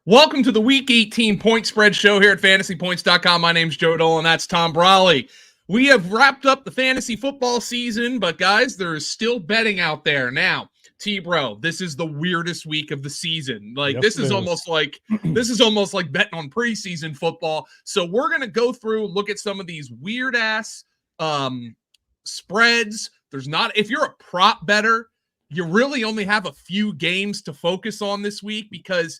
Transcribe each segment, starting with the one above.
Welcome to the Week 18 Point Spread Show here at FantasyPoints.com. My name's Joe Dolan. That's Tom Brolley. We have wrapped up the fantasy football season, but guys, there is still betting out there. Now, T-Bro, this is the weirdest week of the season. This is almost like betting on preseason football. So we're gonna go through, look at some of these weird ass spreads. If you're a prop bettor, you really only have a few games to focus on this week because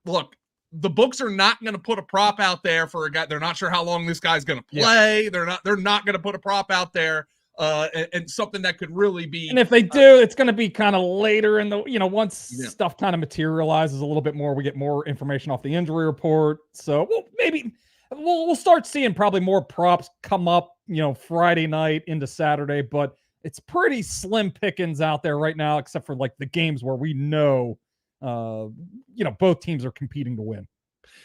look, the books are not going to put a prop out there for a guy. They're not sure how long this guy's going to play. Yeah. They're not going to put a prop out there and something that could really be. And if they do, it's going to be kind of later in the, once stuff kind of materializes a little bit more, we get more information off the injury report. So maybe we'll start seeing probably more props come up, Friday night into Saturday, but it's pretty slim pickings out there right now, except for like the games where we know both teams are competing to win.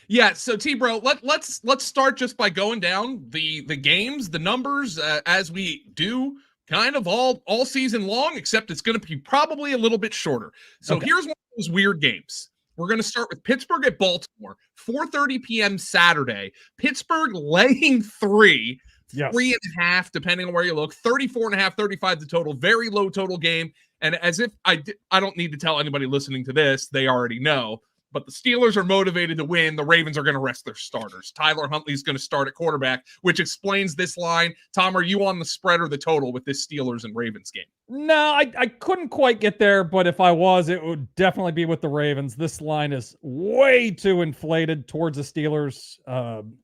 Yeah, so T-Bro, let's start just by going down the games, the numbers, as we do kind of all season long, except it's going to be probably a little bit shorter. So Here's one of those weird games. We're going to start with Pittsburgh at Baltimore, 4:30 p.m. Saturday. Pittsburgh laying 3, yes. 3.5, depending on where you look. 34.5, 35 the total. Very low total game. And as if I don't need to tell anybody listening to this, they already know. But the Steelers are motivated to win. The Ravens are going to rest their starters. Tyler Huntley is going to start at quarterback, which explains this line. Tom, are you on the spread or the total with this Steelers and Ravens game? No, I couldn't quite get there, but if I was, it would definitely be with the Ravens. This line is way too inflated towards the Steelers.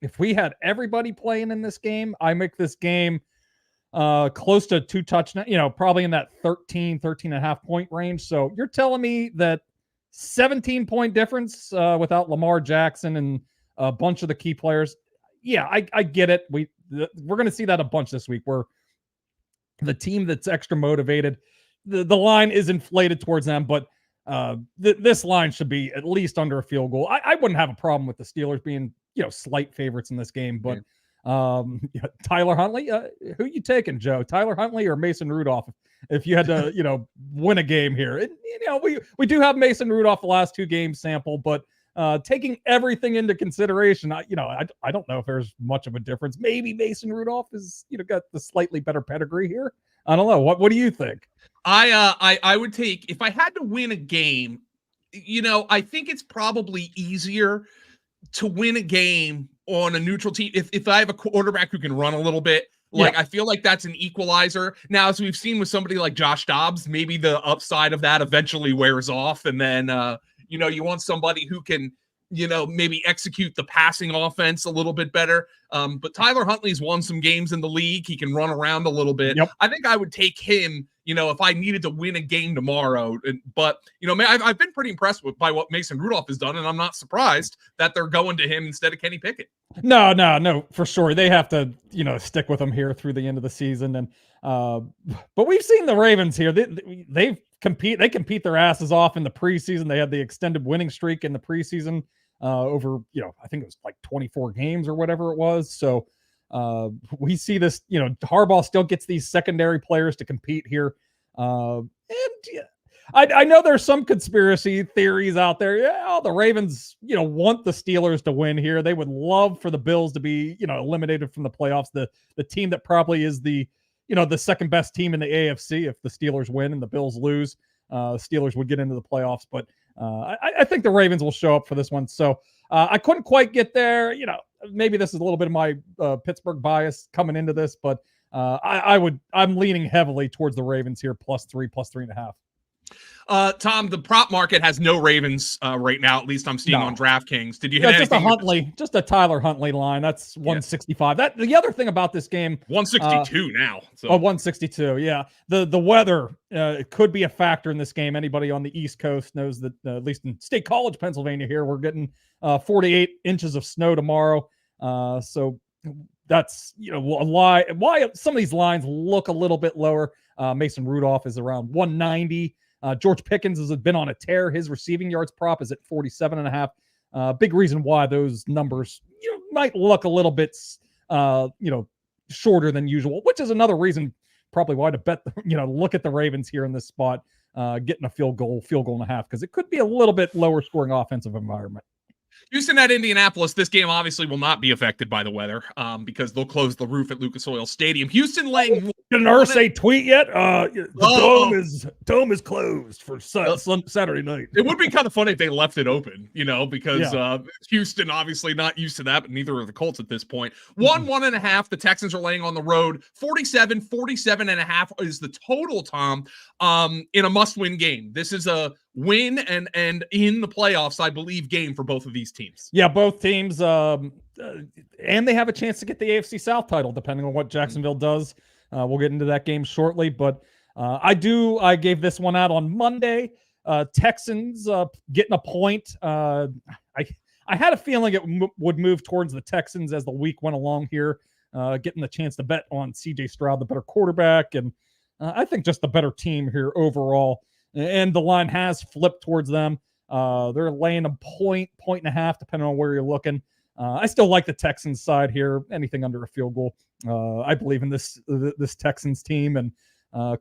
If we had everybody playing in this game, I make this game close to 2 touchdowns, probably in that 13.5 point range. So you're telling me that 17-point difference without Lamar Jackson and a bunch of the key players. Yeah, I get it. We're going to see that a bunch this week where the team that's extra motivated, the line is inflated towards them, but this line should be at least under a field goal. I wouldn't have a problem with the Steelers being, slight favorites in this game, but Tyler Huntley, who you taking, Joe? Tyler Huntley or Mason Rudolph? If you had to, win a game here, and, we do have Mason Rudolph the last 2 games sample, but taking everything into consideration, I don't know if there's much of a difference. Maybe Mason Rudolph is, got the slightly better pedigree here. I don't know. What do you think? I would take, if I had to win a game, I think it's probably easier to win a game on a neutral team if I have a quarterback who can run a little bit. I feel like that's an equalizer. Now, as we've seen with somebody like Josh Dobbs, maybe the upside of that eventually wears off, and then you want somebody who can maybe execute the passing offense a little bit better. But Tyler Huntley's won some games in the league. He can run around a little bit. Yep. I think I would take him, if I needed to win a game tomorrow. But, I've been pretty impressed by what Mason Rudolph has done, and I'm not surprised that they're going to him instead of Kenny Pickett. No, for sure. They have to, stick with him here through the end of the season. And but we've seen the Ravens here. They compete their asses off in the preseason. They had the extended winning streak in the preseason over, I think it was like 24 games or whatever it was. So we see this, Harbaugh still gets these secondary players to compete here. I know there's some conspiracy theories out there. Yeah, the Ravens, want the Steelers to win here. They would love for the Bills to be, eliminated from the playoffs. The team that probably is the second best team in the AFC. If the Steelers win and the Bills lose, Steelers would get into the playoffs. But I think the Ravens will show up for this one. So I couldn't quite get there. Maybe this is a little bit of my Pittsburgh bias coming into this, but I'm leaning heavily towards the Ravens here, +3, +3.5. Tom, the prop market has no Ravens right now. At least I'm seeing on DraftKings. Did you hit anything? Just a Tyler Huntley line. That's 165. That the other thing about this game, 162 now. So. 162. Yeah, the weather it could be a factor in this game. Anybody on the East Coast knows that at least in State College, Pennsylvania, here we're getting 48 inches of snow tomorrow. So that's why some of these lines look a little bit lower. Mason Rudolph is around 190. George Pickens has been on a tear. His receiving yards prop is at 47.5. Big reason why those numbers might look a little bit shorter than usual, which is another reason probably why to bet look at the Ravens here in this spot, getting a field goal and a half, because it could be a little bit lower scoring offensive environment. Houston at Indianapolis. This game obviously will not be affected by the weather because they'll close the roof at Lucas Oil Stadium. Houston laying. Did Irsay tweet yet? The dome is closed for Saturday night. It would be kind of funny if they left it open, because Houston obviously not used to that, but neither are the Colts at this point. 1.5. The Texans are laying on the road. 47.5 is the total, Tom, in a must-win game. This is a win and in the playoffs, I believe, game for both of these teams. Yeah, both teams, and they have a chance to get the AFC South title, depending on what Jacksonville does. We'll get into that game shortly, but I gave this one out on Monday. Texans getting a point. I had a feeling it would move towards the Texans as the week went along here, getting the chance to bet on CJ Stroud, the better quarterback, and I think just the better team here overall. And the line has flipped towards them. They're laying a point and a half, depending on where you're looking. I still like the Texans side here. Anything under a field goal. I believe in this Texans team. And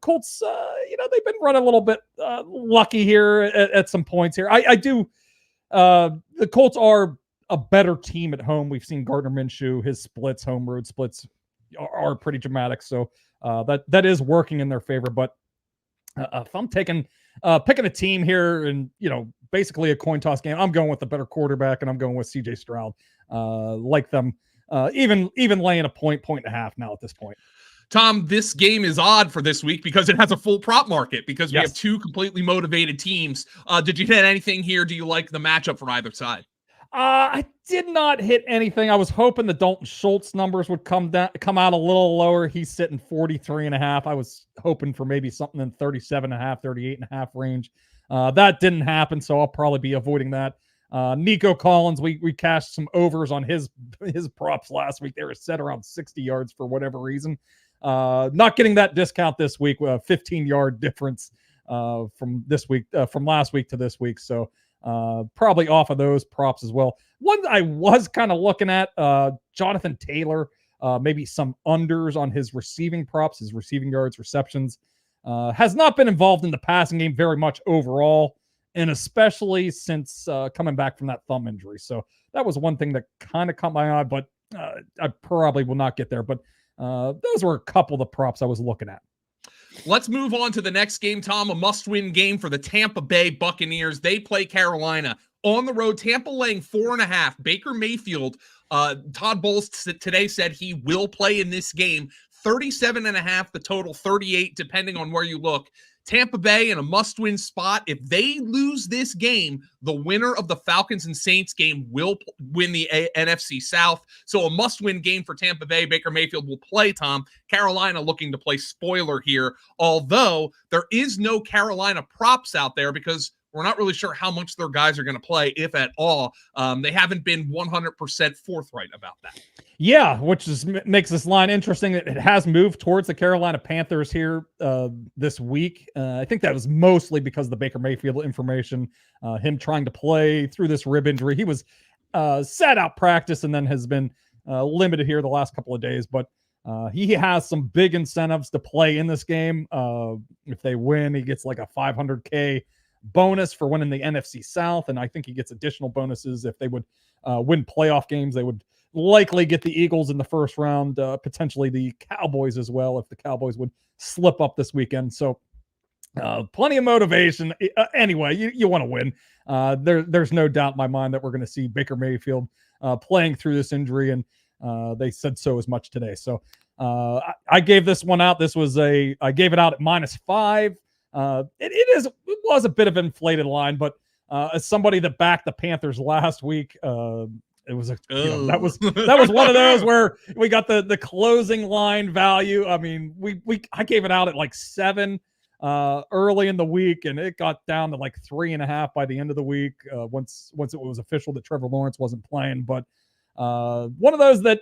Colts, they've been running a little bit lucky here at some points here. I do. The Colts are a better team at home. We've seen Gardner Minshew, his splits, home road splits are pretty dramatic. So that is working in their favor. But if I'm picking a team here and, basically a coin toss game, I'm going with the better quarterback and I'm going with CJ Stroud. Like them, even laying a point and a half now at this point. Tom, this game is odd for this week because it has a full prop market because we have two completely motivated teams. Did you hit anything here? Do you like the matchup for either side? I did not hit anything. I was hoping the Dalton Schultz numbers would come out a little lower. He's sitting 43.5. I was hoping for maybe something in 37.5, 38.5 range. That didn't happen, so I'll probably be avoiding that. Nico Collins, we cashed some overs on his props last week. They were set around 60 yards for whatever reason. Not getting that discount this week. 15-yard difference from last week to this week. So probably off of those props as well. One I was kind of looking at, Jonathan Taylor, maybe some unders on his receiving props, his receiving yards, receptions. Has not been involved in the passing game very much overall, and especially since coming back from that thumb injury. So that was one thing that kind of caught my eye, but I probably will not get there. But those were a couple of the props I was looking at. Let's move on to the next game, Tom, a must-win game for the Tampa Bay Buccaneers. They play Carolina on the road. Tampa laying 4.5. Baker Mayfield, Todd Bowles today said he will play in this game. 37.5, the total, 38, depending on where you look. Tampa Bay in a must-win spot. If they lose this game, the winner of the Falcons and Saints game will win the NFC South. So a must-win game for Tampa Bay. Baker Mayfield will play, Tom. Carolina looking to play spoiler here, although there is no Carolina props out there because we're not really sure how much their guys are going to play, if at all. They haven't been 100% forthright about that. Yeah, which makes this line interesting. It has moved towards the Carolina Panthers here this week. I think that was mostly because of the Baker Mayfield information, him trying to play through this rib injury. He was sat out practice and then has been limited here the last couple of days. But he has some big incentives to play in this game. If they win, he gets like a $500K bonus for winning the NFC South, and I think he gets additional bonuses if they would win playoff games. They would likely get the Eagles in the first round, potentially the Cowboys as well if the Cowboys would slip up this weekend. So plenty of motivation. Anyway, you want to win. There's no doubt in my mind that we're going to see Baker Mayfield playing through this injury, and they said so as much today. So I gave this one out. I gave it out at -5. It was a bit of an inflated line, but as somebody that backed the Panthers last week, it was that was one of those where we got the closing line value. I mean, I gave it out at like 7 early in the week, and it got down to like 3.5 by the end of the week. Once it was official that Trevor Lawrence wasn't playing, but one of those that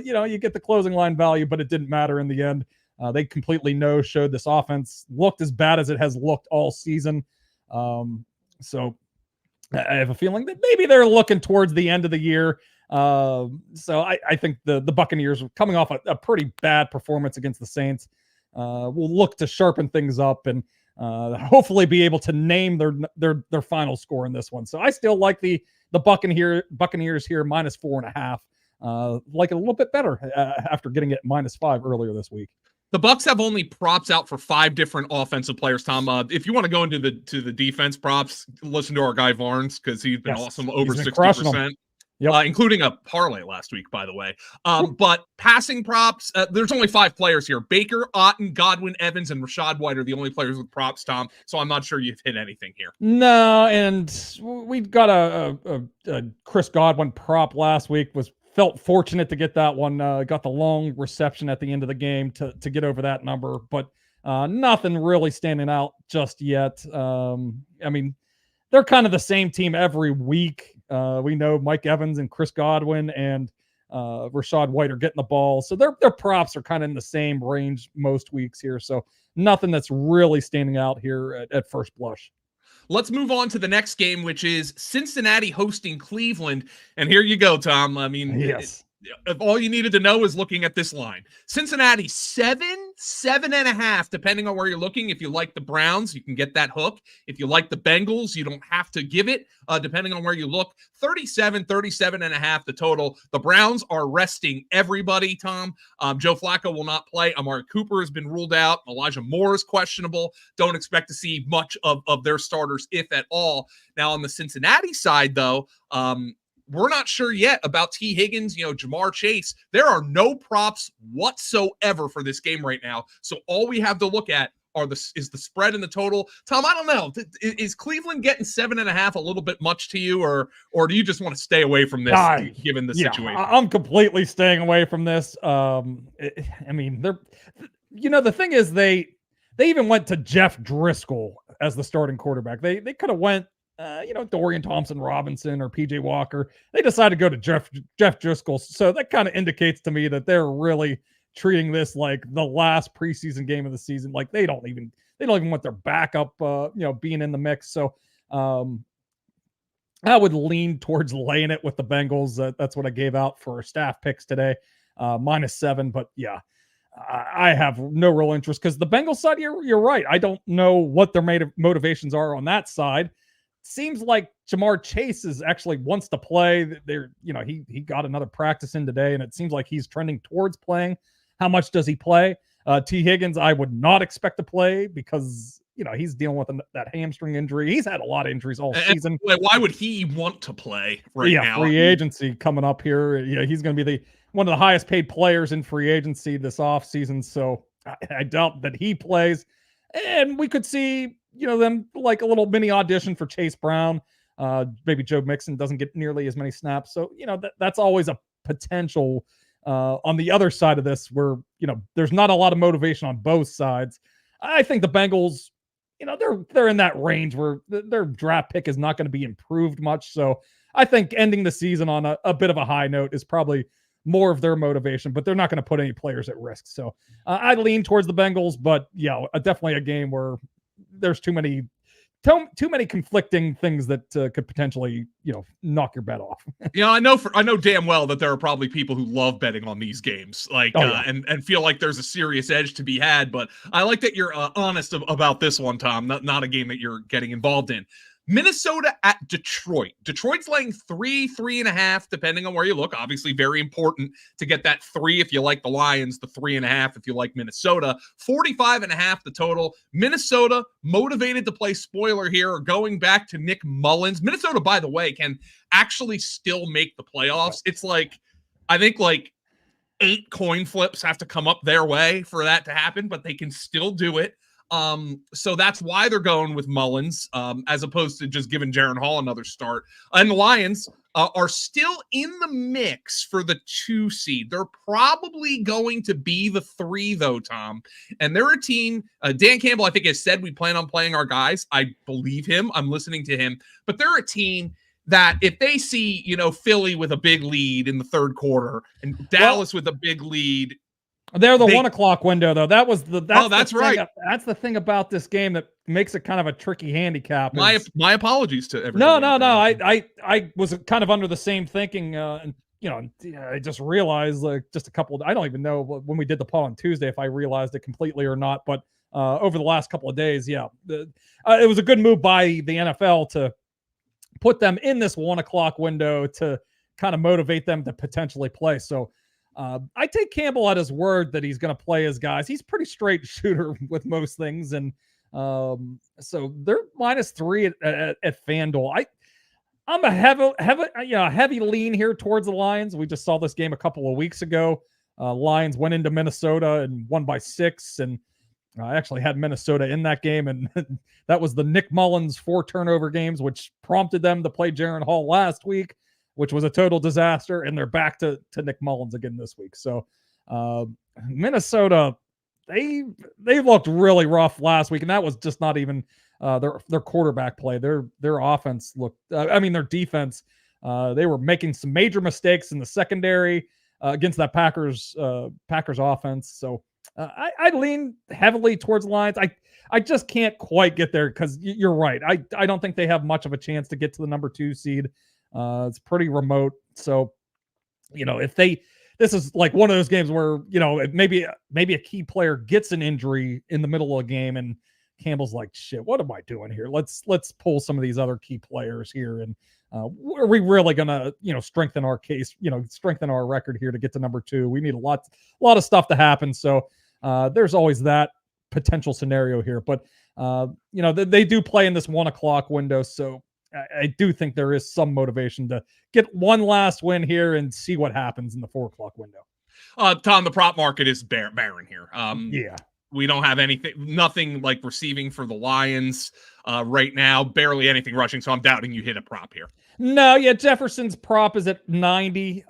you get the closing line value, but it didn't matter in the end. They completely no-showed. This offense looked as bad as it has looked all season. So I have a feeling that maybe they're looking towards the end of the year. So I think the Buccaneers are coming off a pretty bad performance against the Saints. Will look to sharpen things up and hopefully be able to name their final score in this one. So I still like the Buccaneers here -4.5. Like it a little bit better after getting it -5 earlier this week. The Bucks have only props out for 5 different offensive players, Tom. If you want to go into the defense props, listen to our guy Varnes, because he's been awesome, over 60%. Yep. Including a parlay last week, by the way. But passing props, there's only 5 players here. Baker, Otten, Godwin, Evans, and Rachaad White are the only players with props, Tom. So I'm not sure you've hit anything here. No, and we've got a Chris Godwin prop last week. Felt fortunate to get that one. Got the long reception at the end of the game to get over that number, but nothing really standing out just yet. I mean, they're kind of the same team every week. We know Mike Evans and Chris Godwin and Rachaad White are getting the ball. So their props are kind of in the same range most weeks here. So nothing that's really standing out here at first blush. Let's move on to the next game, which is Cincinnati hosting Cleveland. And here you go, Tom. I mean, yes. All you needed to know is looking at this line. Cincinnati 7.5, depending on where you're looking. If you like the Browns, you can get that hook. If you like the Bengals, you don't have to give it, depending on where you look. 37.5 the total. The Browns are resting everybody, Tom. Joe Flacco will not play. Amari Cooper has been ruled out. Elijah Moore is questionable. Don't expect to see much of their starters, if at all. Now, on the Cincinnati side, though, we're not sure yet about T. Higgins, Jamar Chase. There are no props whatsoever for this game right now. So all we have to look at is the spread and the total. Tom, I don't know. Is Cleveland getting 7.5 a little bit much to you, or do you just want to stay away from this given the situation? I'm completely staying away from this. I mean, the thing is they even went to Jeff Driscoll as the starting quarterback. They could have went Dorian Thompson-Robinson or PJ Walker. They decided to go to Jeff Driscoll. So that kind of indicates to me that they're really treating this like the last preseason game of the season. Like they don't even want their backup, being in the mix. So I would lean towards laying it with the Bengals. That's what I gave out for staff picks today, -7. But yeah, I have no real interest because the Bengals side, you're right. I don't know what their motivations are on that side. Seems like Jamar Chase actually wants to play. He got another practice in today, and it seems like he's trending towards playing. How much does he play? T. Higgins, I would not expect to play because he's dealing with that hamstring injury. He's had a lot of injuries all season. Why would he want to play now? Yeah, free agency coming up here. Yeah, he's going to be one of the highest paid players in free agency this offseason. So I doubt that he plays, and we could see them like a little mini audition for Chase Brown. Maybe Joe Mixon doesn't get nearly as many snaps. So, that's always a potential on the other side of this where, there's not a lot of motivation on both sides. I think the Bengals, they're in that range where their draft pick is not going to be improved much. So I think ending the season on a bit of a high note is probably more of their motivation, but they're not going to put any players at risk. So I lean towards the Bengals, but yeah, definitely a game where there's too many conflicting things that could potentially, knock your bet off. I know damn well that there are probably people who love betting on these games, and feel like there's a serious edge to be had. But I like that you're honest about this one, Tom. Not a game that you're getting involved in. Minnesota at Detroit. Detroit's laying 3.5, depending on where you look. Obviously, very important to get that 3 if you like the Lions, the 3.5 if you like Minnesota. 45.5 the total. Minnesota motivated to play spoiler here, going back to Nick Mullins. Minnesota, by the way, can actually still make the playoffs. It's I think 8 coin flips have to come up their way for that to happen, but they can still do it. So that's why they're going with Mullins, as opposed to just giving Jaron Hall another start. And the Lions are still in the mix for the 2 seed. They're probably going to be the 3, though, Tom. And they're a team. Dan Campbell, I think, has said we plan on playing our guys. I believe him. I'm listening to him. But they're a team that if they see, Philly with a big lead in the third quarter and Dallas with a big lead. They're the 1 o'clock window, though. That's right. That's the thing about this game that makes it kind of a tricky handicap. My apologies to everybody. No. I was kind of under the same thinking I just realized like just I don't even know when we did the poll on Tuesday if I realized it completely or not, but over the last couple of days, yeah, it was a good move by the NFL to put them in this 1 o'clock window to kind of motivate them to potentially play. So I take Campbell at his word that he's going to play his guys. He's pretty straight shooter with most things. And so they're -3 at FanDuel. I'm a heavy lean here towards the Lions. We just saw this game a couple of weeks ago. Lions went into Minnesota and won by 6. And I actually had Minnesota in that game, and that was the Nick Mullins 4 turnover games, which prompted them to play Jaron Hall last week, which was a total disaster. And they're back to Nick Mullins again this week. So Minnesota, they looked really rough last week, and that was just not even their quarterback play. Their offense looked. Their defense. They were making some major mistakes in the secondary against that Packers offense. So I lean heavily towards the Lions. I just can't quite get there because you're right. I don't think they have much of a chance to get to the number 2 seed. It's pretty remote. So, this is like one of those games where, maybe a key player gets an injury in the middle of a game and Campbell's like, shit, what am I doing here? Let's pull some of these other key players here. And are we really going to, strengthen our case, strengthen our record here to get to number 2? We need a lot of stuff to happen. So there's always that potential scenario here. But, they do play in this 1 o'clock window. So I do think there is some motivation to get one last win here and see what happens in the 4 o'clock window. Tom, the prop market is barren here. Yeah. We don't have nothing like receiving for the Lions right now, barely anything rushing. So I'm doubting you hit a prop here. No, yeah, Jefferson's prop is at 90,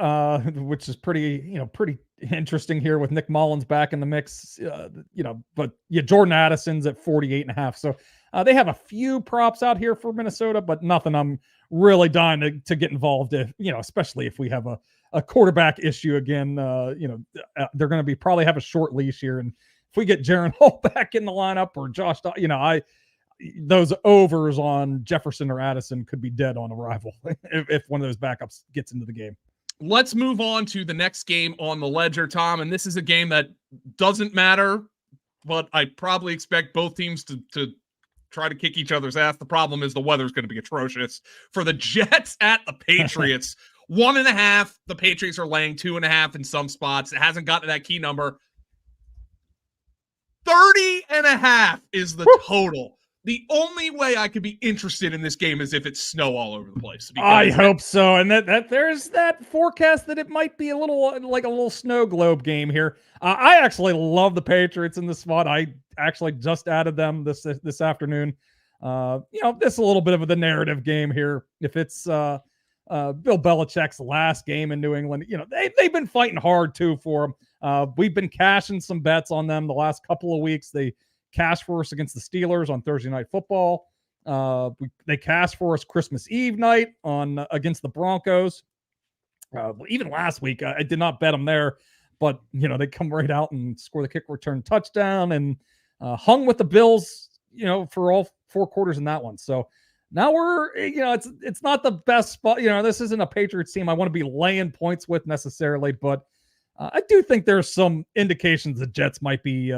which is pretty interesting here with Nick Mullins back in the mix. But yeah, Jordan Addison's at 48.5. So they have a few props out here for Minnesota, but nothing I'm really dying to get involved in, especially if we have a quarterback issue again. They're going to probably have a short leash here. And if we get Jaron Hall back in the lineup or Josh, those overs on Jefferson or Addison could be dead on arrival if one of those backups gets into the game. Let's move on to the next game on the ledger, Tom. And this is a game that doesn't matter, but I probably expect both teams to try to kick each other's ass. The problem is the weather's going to be atrocious. For the Jets at the Patriots, 1.5. The Patriots are laying 2.5 in some spots. It hasn't gotten to that key number. 30.5 is the total. The only way I could be interested in this game is if it's snow all over the place. I hope so. And that there's that forecast that it might be a little snow globe game here. I actually love the Patriots in this spot. I actually just added them this afternoon. This is a little bit of the narrative game here. If it's Bill Belichick's last game in New England, they've been fighting hard too for him. We've been cashing some bets on them the last couple of weeks. They cashed for us against the Steelers on Thursday Night Football. They cashed for us Christmas Eve night against the Broncos. Even last week, I did not bet them there, but they come right out and score the kick return touchdown and hung with the Bills, for all 4 quarters in that one. So now we're, it's not the best spot. This isn't a Patriots team I want to be laying points with necessarily, but I do think there's some indications the Jets might be,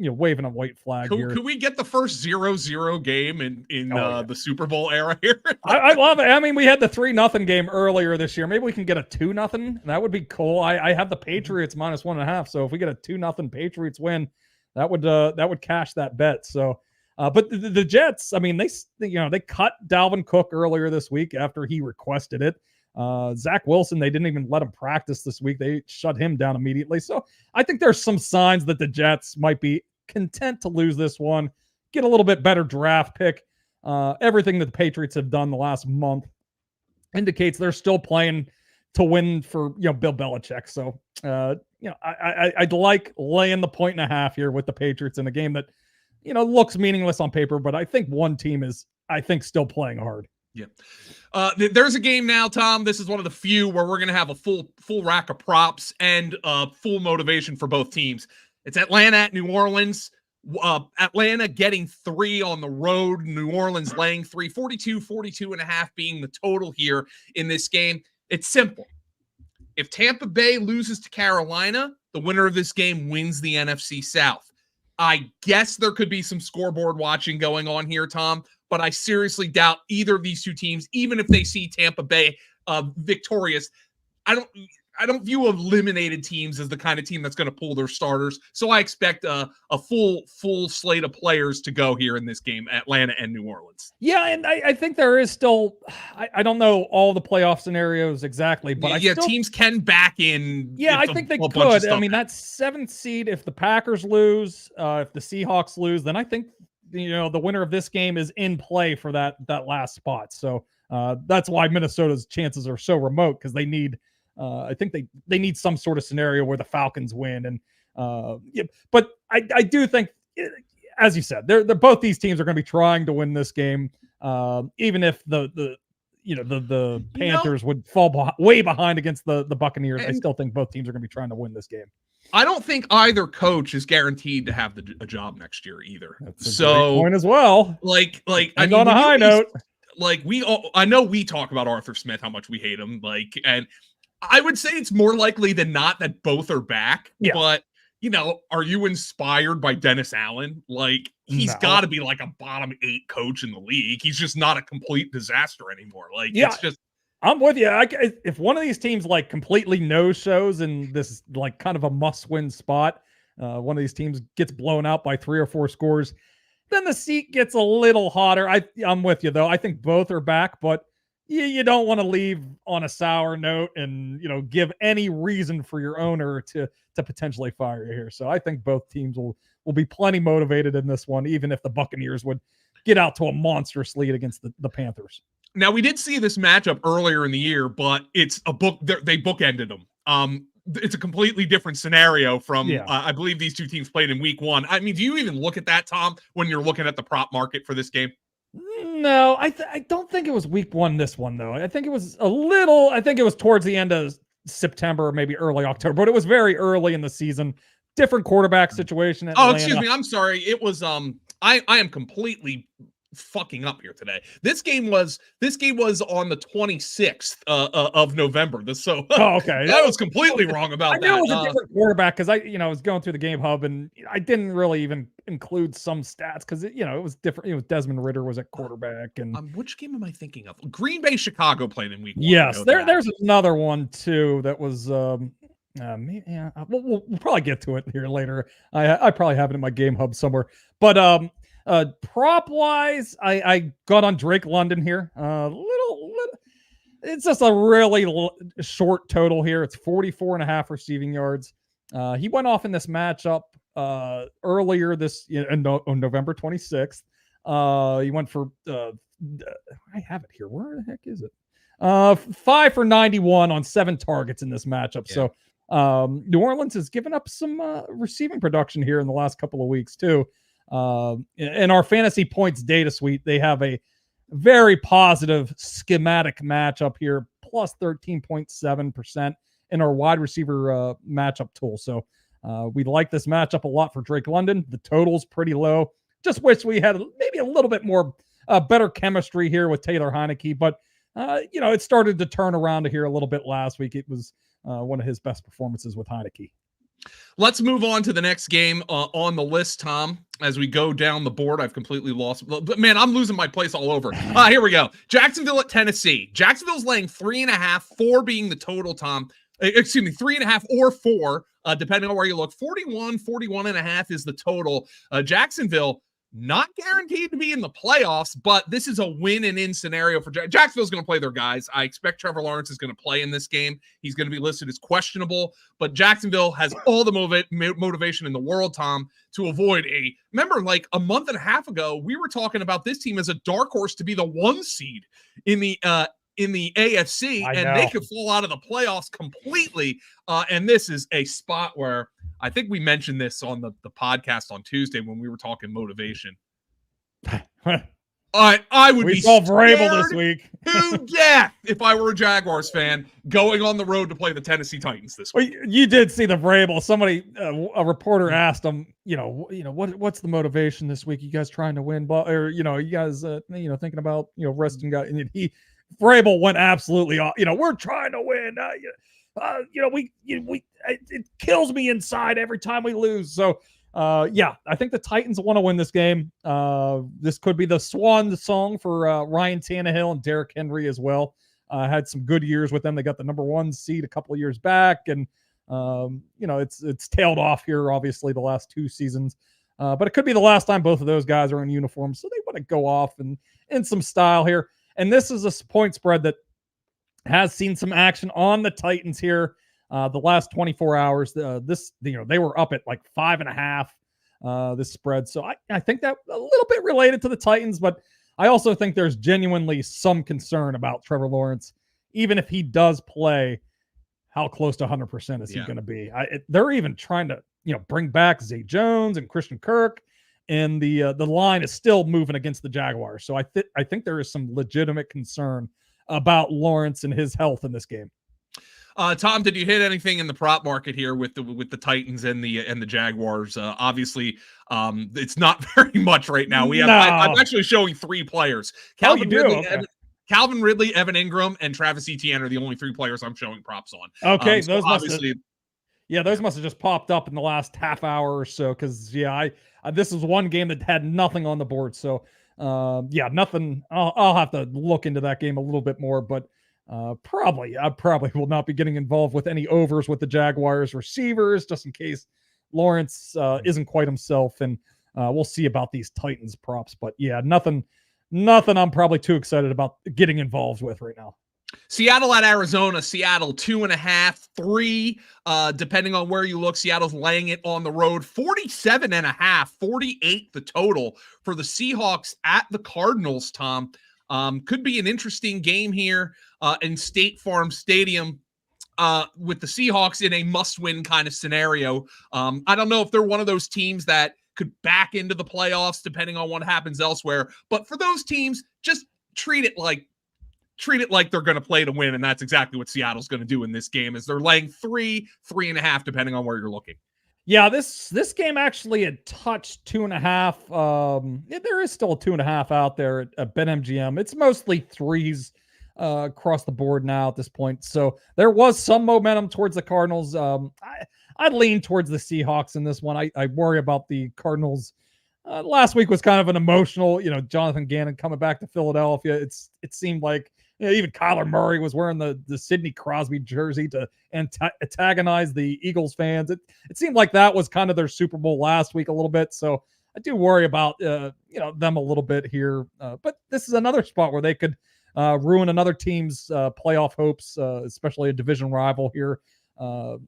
waving a white flag here. Could we get the first 0-0 game in the Super Bowl era here? I love it. I mean, we had the 3-0 game earlier this year. Maybe we can get a 2-0. That would be cool. I have the Patriots -1.5. So if we get a 2-0 Patriots win, that would cash that bet. So, but the Jets, I mean, they cut Dalvin Cook earlier this week after he requested it. Zach Wilson, they didn't even let him practice this week. They shut him down immediately. So I think there's some signs that the Jets might be content to lose this one, get a little bit better draft pick. Everything that the Patriots have done the last month indicates they're still playing to win for Bill Belichick. So I'd like laying the 1.5 here with the Patriots in a game that looks meaningless on paper, but I think one team is still playing hard. Yeah. There's a game now, Tom. This is one of the few where we're going to have a full rack of props and full motivation for both teams. It's Atlanta at New Orleans. Atlanta getting 3 on the road. New Orleans laying 3. 42.5 being the total here in this game. It's simple. If Tampa Bay loses to Carolina, the winner of this game wins the NFC South. I guess there could be some scoreboard watching going on here, Tom, but I seriously doubt either of these two teams, even if they see Tampa Bay victorious. I don't view eliminated teams as the kind of team that's going to pull their starters. So I expect a full slate of players to go here in this game, Atlanta and New Orleans. Yeah, and I think there is still, I don't know all the playoff scenarios exactly, but teams can back in. Yeah, I think they could. I mean, that 7th seed, if the Packers lose, if the Seahawks lose, then I think, the winner of this game is in play for that last spot. So that's why Minnesota's chances are so remote, because they need, I think they need some sort of scenario where the Falcons win. And but I do think, as you said, they're both these teams are going to be trying to win this game, even if the Panthers would fall way behind against the Buccaneers. I still think both teams are going to be trying to win this game. I don't think either coach is guaranteed to have a job next year either. That's a great point as well. And on a high note. I know we talk about Arthur Smith, how much we hate him. And I would say it's more likely than not that both are back. Yeah. But, are you inspired by Dennis Allen? He's got to be like a bottom 8 coach in the league. He's just not a complete disaster anymore. It's just. I'm with you. If one of these teams completely no-shows in this kind of a must-win spot, one of these teams gets blown out by 3 or 4 scores, then the seat gets a little hotter. I'm with you, though. I think both are back, but you don't want to leave on a sour note and give any reason for your owner to potentially fire you here. So I think both teams will be plenty motivated in this one, even if the Buccaneers would get out to a monstrous lead against the Panthers. Now, we did see this matchup earlier in the year, but it's they bookended them. It's a completely different scenario from, I believe these two teams played in week 1. I mean, do you even look at that, Tom, when you're looking at the prop market for this game? No, I don't think it was week 1, this one, though. I think it was towards the end of September, or maybe early October, but it was very early in the season. Different quarterback situation. Excuse me. I'm sorry. It was, I am completely fucking up here today. This game was on the 26th of November. Okay. I was completely wrong about that. I knew it was a different quarterback, because I was going through the game hub and I didn't really even include some stats because it was different. It was Desmond Ridder was at quarterback. And which game am I thinking of? Green Bay Chicago played in week 1. Yes, there's another one too that was we'll probably get to it here later. I probably have it in my game hub somewhere, but prop wise, I got on Drake London here. Little, it's just a really short total here. It's 44.5 receiving yards. He went off in this matchup earlier on November 26th. He went for I have it here. Where the heck is it? 5 for 91 on 7 targets in this matchup. Yeah. So New Orleans has given up some receiving production here in the last couple of weeks too. In our fantasy points data suite, they have a very positive schematic matchup here, plus 13.7% in our wide receiver matchup tool. So we like this matchup a lot for Drake London. The total's pretty low. Just wish we had maybe a little bit more better chemistry here with Taylor Heineke, but it started to turn around here a little bit last week. It was one of his best performances with Heineke. Let's move on to the next game on the list, Tom. As we go down the board, I've completely lost. But man, I'm losing my place all over. Here we go. Jacksonville at Tennessee. Jacksonville's laying 3.5, 4 being the total, Tom. Excuse me, 3.5 or 4, depending on where you look. 41.5 is the total. Jacksonville not guaranteed to be in the playoffs, but this is a win and in scenario for Jacksonville's going to play their guys. I expect Trevor Lawrence is going to play in this game. He's going to be listed as questionable, but Jacksonville has all the motivation in the world, Tom, to avoid remember like a month and a half ago, we were talking about this team as a dark horse to be the 1 seed in the AFC, and they could fall out of the playoffs completely. And this is a spot where I think we mentioned this on the podcast on Tuesday when we were talking motivation. I would be scared Vrabel this week to death if I were a Jaguars fan going on the road to play the Tennessee Titans this week. Well, you did see the Vrabel. Somebody, a reporter asked him, what's the motivation this week? You guys trying to win, or you guys, thinking about resting guys, and Vrabel went absolutely off. We're trying to win. it kills me inside every time we lose. So, yeah, I think the Titans want to win this game. This could be the swan song for Ryan Tannehill and Derrick Henry as well. Had some good years with them. They got the #1 seed a couple of years back, and it's tailed off here, obviously, the last 2 seasons. But it could be the last time both of those guys are in uniform, so they want to go off and in some style here. And this is a point spread that has seen some action on the Titans here the last 24 hours. They were up at like 5.5 this spread, so I think that a little bit related to the Titans, but I also think there's genuinely some concern about Trevor Lawrence, even if he does play. How close to 100% is he going to be? They're even trying to bring back Zay Jones and Christian Kirk, and the line is still moving against the Jaguars. So I think there is some legitimate concern about Lawrence and his health in this game. Tom, did you hit anything in the prop market here with the Titans and the Jaguars? Obviously, it's not very much right now. I'm actually showing 3 players. Calvin Ridley, Evan Ingram, and Travis Etienne are the only 3 players I'm showing props on. Okay, those must have just popped up in the last half hour or so. Because this is one game that had nothing on the board. So nothing. I'll have to look into that game a little bit more, but I probably will not be getting involved with any overs with the Jaguars receivers, just in case Lawrence isn't quite himself. And we'll see about these Titans props. But yeah, nothing I'm probably too excited about getting involved with right now. Seattle at Arizona. Seattle 2.5, 3, depending on where you look. Seattle's laying it on the road. 47.5, 48 the total for the Seahawks at the Cardinals, Tom. Could be an interesting game here in State Farm Stadium with the Seahawks in a must-win kind of scenario. I don't know if they're one of those teams that could back into the playoffs depending on what happens elsewhere. But for those teams, just treat it like they're going to play to win, and that's exactly what Seattle's going to do in this game. Is they're laying 3.5, depending on where you're looking. Yeah, this game actually had touched 2.5. There is still a 2.5 out there at BetMGM. It's mostly 3s across the board now at this point. So there was some momentum towards the Cardinals. I'd lean towards the Seahawks in this one. I worry about the Cardinals. Last week was kind of an emotional, Jonathan Gannon coming back to Philadelphia. It seemed like even Kyler Murray was wearing the Sidney Crosby jersey to antagonize the Eagles fans. It seemed like that was kind of their Super Bowl last week a little bit. So I do worry about them a little bit here. But this is another spot where they could ruin another team's playoff hopes, especially a division rival here. But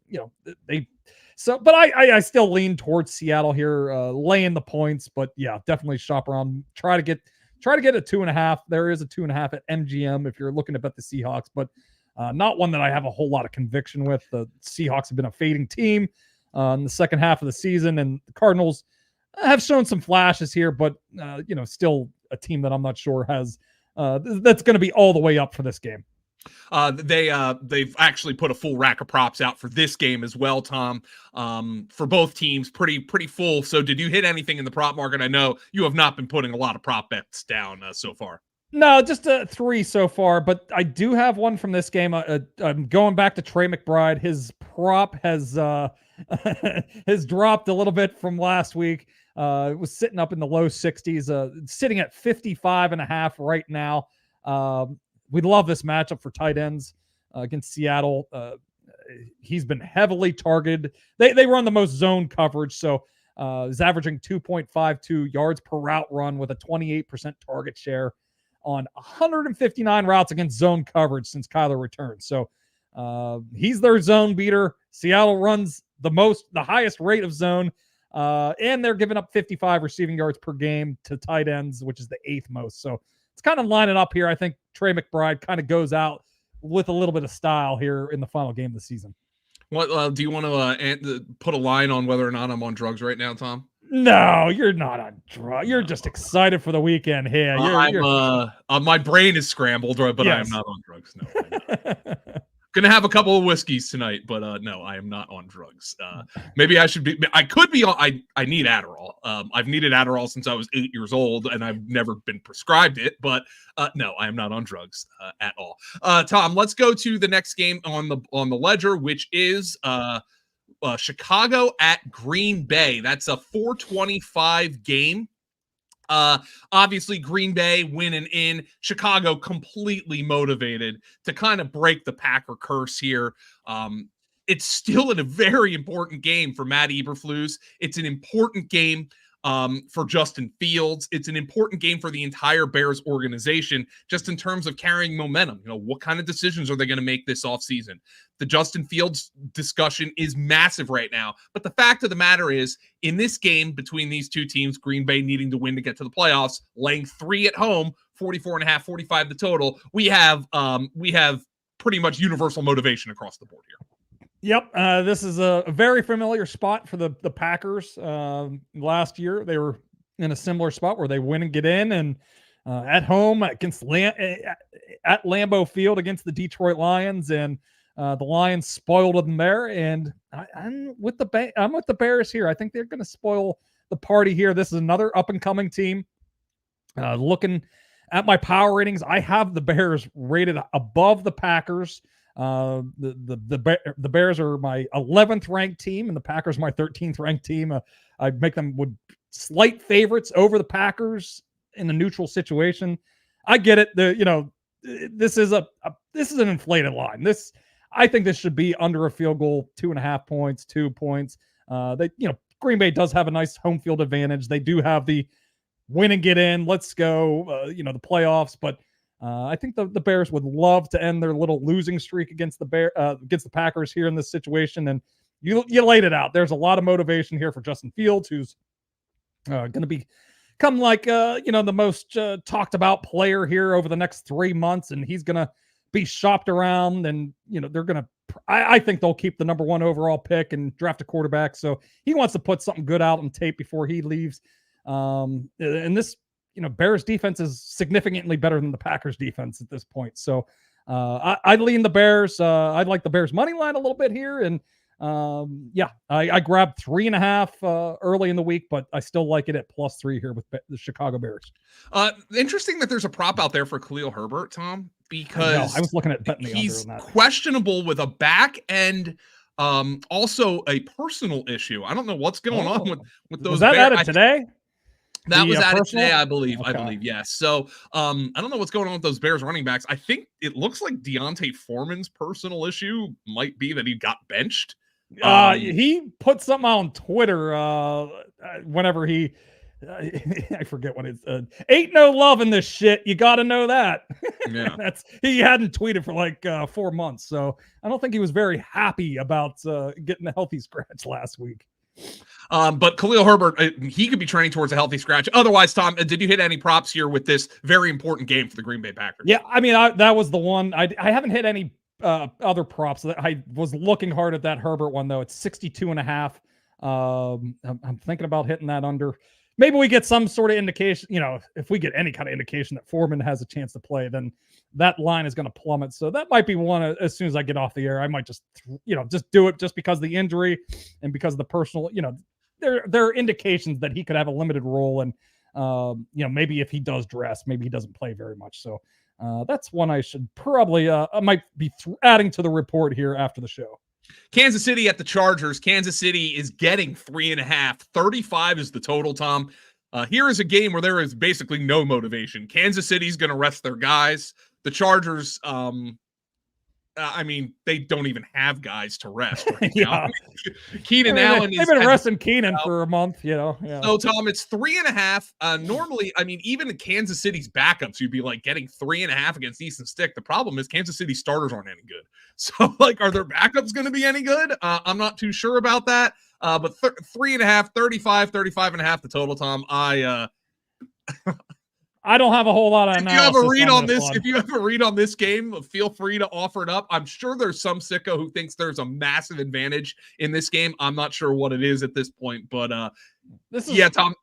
I still lean towards Seattle here, laying the points. But yeah, definitely shop around. Try to get a 2.5. There is a 2.5 at MGM if you're looking to bet the Seahawks, but not one that I have a whole lot of conviction with. The Seahawks have been a fading team in the second half of the season, and the Cardinals have shown some flashes here, but still a team that I'm not sure has that's going to be all the way up for this game. They've actually put a full rack of props out for this game as well, Tom. For both teams, pretty full. So did you hit anything in the prop market? I know you have not been putting a lot of prop bets down so far. No, just 3 so far, but I do have one from this game. I'm going back to Trey McBride. His prop has has dropped a little bit from last week. It was sitting up in the low 60s, sitting at 55.5 right now. We love this matchup for tight ends against Seattle. He's been heavily targeted. They run the most zone coverage, so he's averaging 2.52 yards per route run with a 28% target share on 159 routes against zone coverage since Kyler returned. So he's their zone beater. Seattle runs the highest rate of zone, and they're giving up 55 receiving yards per game to tight ends, which is the 8th most. So it's kind of lining up here. I think Trey McBride kind of goes out with a little bit of style here in the final game of the season. What do you want to put a line on whether or not I'm on drugs right now, Tom? No, you're not on drugs. You're just excited for the weekend here. My brain is scrambled, but yes. I am not on drugs. No. Gonna have a couple of whiskeys tonight, but no, I am not on drugs. Maybe I should be. I could be on. I need Adderall. I've needed Adderall since I was 8 years old, and I've never been prescribed it. But no, I am not on drugs at all. Tom, let's go to the next game on the ledger, which is Chicago at Green Bay. That's a 425 game. Obviously Green Bay winning in, Chicago completely motivated to kind of break the Packer curse here. It's still a very important game for Matt Eberflus. It's an important game for Justin Fields. It's an important game for the entire Bears organization, just in terms of carrying momentum. What kind of decisions are they going to make this offseason? The Justin Fields discussion is massive right now. But the fact of the matter is, in this game between these two teams, Green Bay needing to win to get to the playoffs, laying 3 at home, 44.5, 45 the total, we have pretty much universal motivation across the board here. Yep, this is a very familiar spot for the Packers. Last year, they were in a similar spot where they win and get in, and at home against at Lambeau Field against the Detroit Lions, and the Lions spoiled them there. And I'm with the Bears here. I think they're going to spoil the party here. This is another up and coming team. Looking at my power ratings, I have the Bears rated above the Packers. The Bears are my 11th ranked team, and the Packers my 13th ranked team. I make them with slight favorites over the Packers in a neutral situation. I get it. This is an inflated line. I think this should be under a field goal, 2.5 points, 2 points. Green Bay does have a nice home field advantage. They do have the win and get in. Let's go. The playoffs, but. I think the Bears would love to end their little losing streak against the Packers here in this situation. And you laid it out. There's a lot of motivation here for Justin Fields, who's going to become like the most talked about player here over the next 3 months, and he's going to be shopped around. And they're going to. I think they'll keep the number 1 overall pick and draft a quarterback. So he wants to put something good out on tape before he leaves. And this. Bears defense is significantly better than the Packers defense at this point. So I lean the Bears. I'd like the Bears money line a little bit here. And I grabbed 3.5 early in the week, but I still like it at +3 here with the Chicago Bears. Interesting that there's a prop out there for Khalil Herbert, Tom, because I was looking at betting he's under on that. Questionable with a back and also a personal issue. I don't know what's going on with those. Was that added today? That was added today, I believe. Okay. I believe, yes. So I don't know what's going on with those Bears running backs. I think it looks like Deontay Foreman's personal issue might be that he got benched. He put something on Twitter whenever he I forget what it's ain't no love in this shit. You got to know that. Yeah. He hadn't tweeted for like 4 months. So I don't think he was very happy about getting a healthy scratch last week. But Khalil Herbert, he could be trending towards a healthy scratch. Otherwise, Tom, did you hit any props here with this very important game for the Green Bay Packers? Yeah, I mean, that was the one. I haven't hit any other props. I was looking hard at that Herbert one, though. It's 62.5. I'm thinking about hitting that under. Maybe we get some sort of indication, if we get any kind of indication that Foreman has a chance to play, then that line is going to plummet. So that might be one as soon as I get off the air. I might just do it just because of the injury and because of the personal, there are indications that he could have a limited role. And, maybe if he does dress, maybe he doesn't play very much. So that's one I should probably, I might be adding to the report here after the show. Kansas City at the Chargers. Kansas City is getting 3.5. 35 is the total, Tom. Here is a game where there is basically no motivation. Kansas City's going to rest their guys. The Chargers, they don't even have guys to rest right now. Keenan Allen they've been resting Keenan for a month, Yeah. So, Tom, it's 3.5. Normally, even in Kansas City's backups, you'd be like getting 3.5 against Easton Stick. The problem is Kansas City starters aren't any good. So, are their backups going to be any good? I'm not too sure about that. But 3.5, 35.5 the total, Tom. I don't have a whole lot of analysis. If you have a read on this game, feel free to offer it up. I'm sure there's some sicko who thinks there's a massive advantage in this game. I'm not sure what it is at this point, but Tom,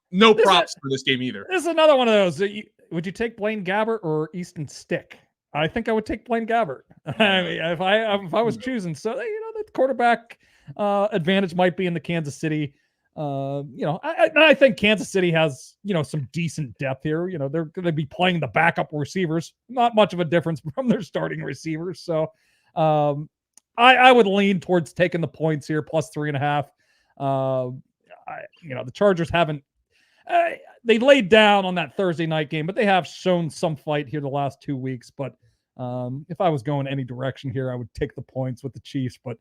props for this game either. This is another one of those. Would you take Blaine Gabbert or Easton Stick? I think I would take Blaine Gabbert. I mean, if I was choosing, so the quarterback advantage might be in the Kansas City. I think Kansas City has some decent depth here. They're going to be playing the backup receivers, not much of a difference from their starting receivers. So I would lean towards taking the points here, plus 3.5. The Chargers haven't. They laid down on that Thursday night game, but they have shown some fight here the last 2 weeks. But if I was going any direction here, I would take the points with the Chiefs. But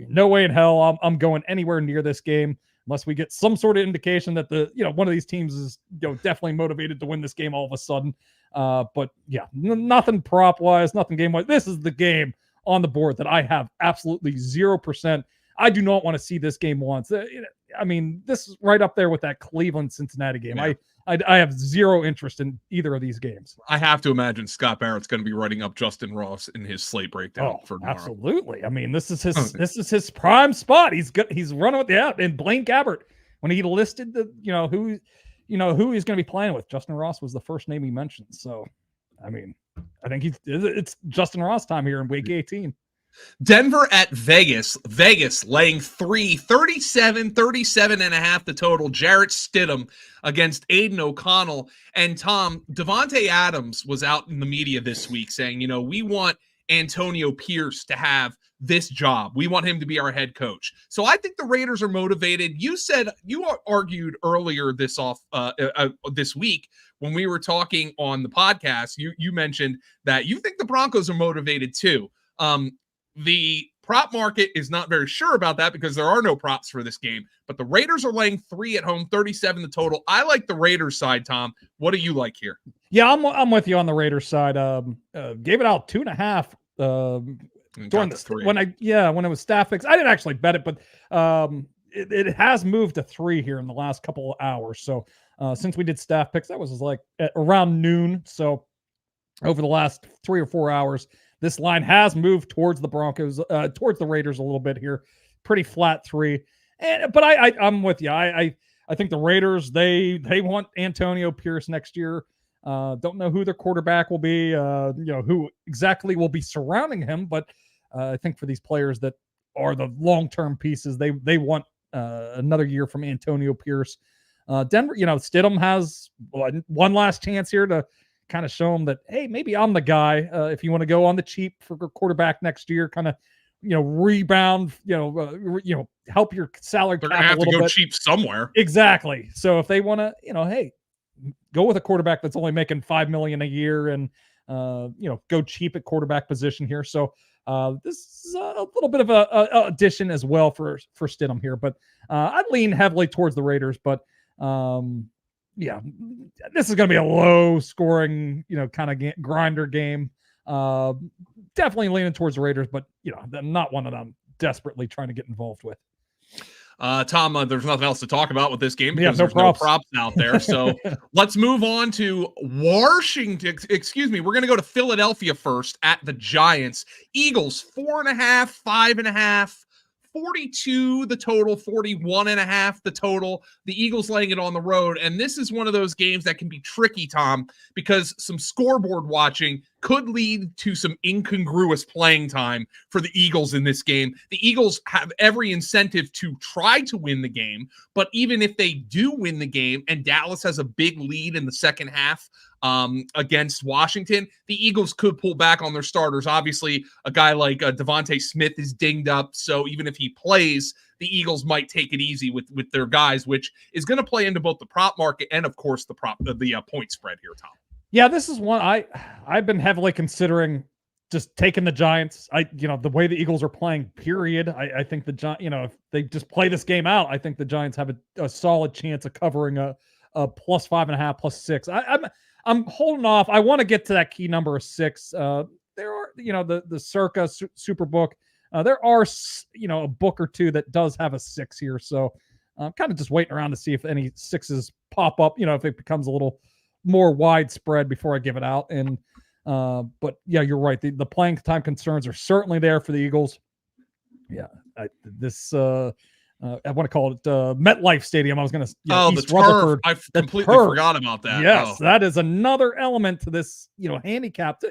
no way in hell I'm going anywhere near this game unless we get some sort of indication that one of these teams is definitely motivated to win this game all of a sudden. But yeah, nothing prop wise, nothing game wise. This is the game on the board that I have absolutely 0%. I do not want to see this game once. I mean, this is right up there with that Cleveland-Cincinnati game. Yeah. I have zero interest in either of these games. I have to imagine Scott Barrett's going to be writing up Justin Ross in his slate breakdown for tomorrow. Absolutely. I mean, this is his prime spot. He's running with and Blaine Gabbert, when he listed who he's going to be playing with, Justin Ross was the first name he mentioned. So, I mean, I think it's Justin Ross time here in week 18. Denver at Vegas. Vegas laying 37.5 the total. Jarrett Stidham against Aiden O'Connell. And Tom, Devontae Adams was out in the media this week saying, we want Antonio Pierce to have this job. We want him to be our head coach. So I think the Raiders are motivated. You argued earlier this week when we were talking on the podcast, you mentioned that you think the Broncos are motivated too. The prop market is not very sure about that because there are no props for this game, but the Raiders are laying 3 at home, 37 the total. I like the Raiders side, Tom. What do you like here? Yeah, I'm with you on the Raiders side. Gave it out 2.5 during when it was staff picks. I didn't actually bet it, but it has moved to 3 here in the last couple of hours. So since we did staff picks, that was like at around noon. So over the last 3 or 4 hours, this line has moved towards the Broncos, towards the Raiders a little bit here. Pretty flat 3. But I'm with you. I think the Raiders, they want Antonio Pierce next year. Don't know who their quarterback will be, who exactly will be surrounding him. But I think for these players that are the long-term pieces, they want another year from Antonio Pierce. Denver, Stidham has one last chance here to kind of show them that, hey, maybe I'm the guy. If you want to go on the cheap for quarterback next year, kind of, rebound, help your salary cap a little bit. They're gonna have to go cheap somewhere. Exactly. So if they want to, hey, go with a quarterback that's only making $5 million a year and go cheap at quarterback position here. So this is a little bit of a addition as well for Stidham here, but I'd lean heavily towards the Raiders, but yeah, this is going to be a low scoring, kind of grinder game. Definitely leaning towards the Raiders, but not one that I'm desperately trying to get involved with. Tom, there's nothing else to talk about with this game because there's no props out there. So let's move on to Washington. Excuse me. We're going to go to Philadelphia first at the Giants. Eagles 4.5, 5.5. 42 the total, 41.5 the total. The Eagles laying it on the road. And this is one of those games that can be tricky, Tom, because some scoreboard watching could lead to some incongruous playing time for the Eagles in this game. The Eagles have every incentive to try to win the game, but even if they do win the game and Dallas has a big lead in the second half against Washington, the Eagles could pull back on their starters. Obviously, a guy like Devontae Smith is dinged up, so even if he plays, the Eagles might take it easy with their guys, which is going to play into both the prop market and, of course, the point spread here, Tom. Yeah, this is one I've been heavily considering just taking the Giants. The way the Eagles are playing, period. I think the Giants, if they just play this game out, I think the Giants have a solid chance of covering a plus 5.5, plus 6. I'm holding off. I want to get to that key number of 6. There are, the Circa Superbook. There are, a book or two that does have a 6 here. So I'm kind of just waiting around to see if any 6s pop up, if it becomes a little more widespread before I give it out. And, but yeah, you're right. The playing time concerns are certainly there for the Eagles. Yeah. I want to call it MetLife Stadium. I was going to, the East turf. Rutherford. I The completely turf. forgot about that. Yes, that is another element to this, handicap.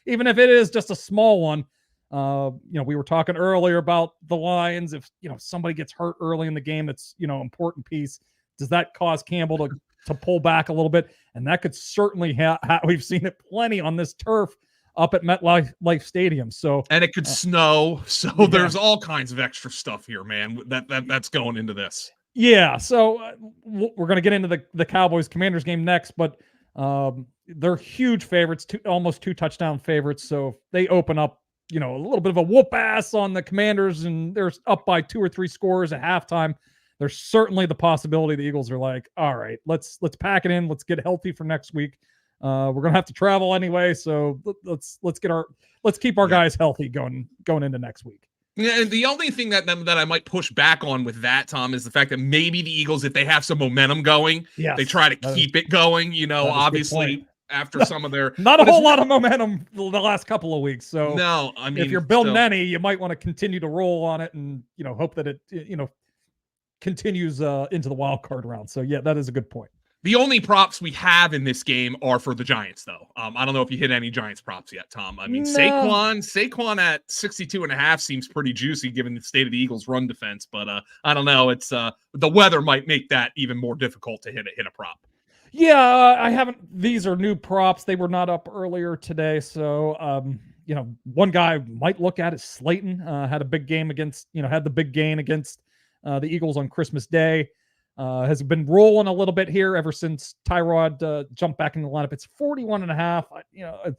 Even if it is just a small one. We were talking earlier about the Lions. If somebody gets hurt early in the game, that's important piece. Does that cause Campbell to pull back a little bit? And that could certainly we've seen it plenty on this turf up at MetLife Stadium. So and it could snow. So there's all kinds of extra stuff here, man. That's going into this. Yeah. So we're going to get into the Cowboys Commanders game next, but they're huge favorites, almost 2 touchdown favorites. So if they open up, a little bit of a whoop ass on the Commanders and they're up by 2 or 3 scores at halftime, there's certainly the possibility the Eagles are like, all right, let's pack it in. Let's get healthy for next week. We're going to have to travel anyway. So let's keep our guys healthy going into next week. Yeah, and the only thing that I might push back on with that, Tom, is the fact that maybe the Eagles, if they have some momentum going, they try to keep it going. Obviously after some of their not a whole lot of momentum the last couple of weeks. So no, I mean, if you're building any, you might want to continue to roll on it and hope that it continues into the wild card round. So yeah, that is a good point. The only props we have in this game are for the Giants, though. I don't know if you hit any Giants props yet, Tom. I mean, no. Saquon at 62.5 seems pretty juicy given the state of the Eagles' run defense, but I don't know. It's the weather might make that even more difficult to hit a prop. Yeah, I haven't. These are new props. They were not up earlier today, so one guy might look at is Slayton. Had a big game against, had the big gain against the Eagles on Christmas Day. Has been rolling a little bit here ever since Tyrod jumped back in the lineup. It's 41.5,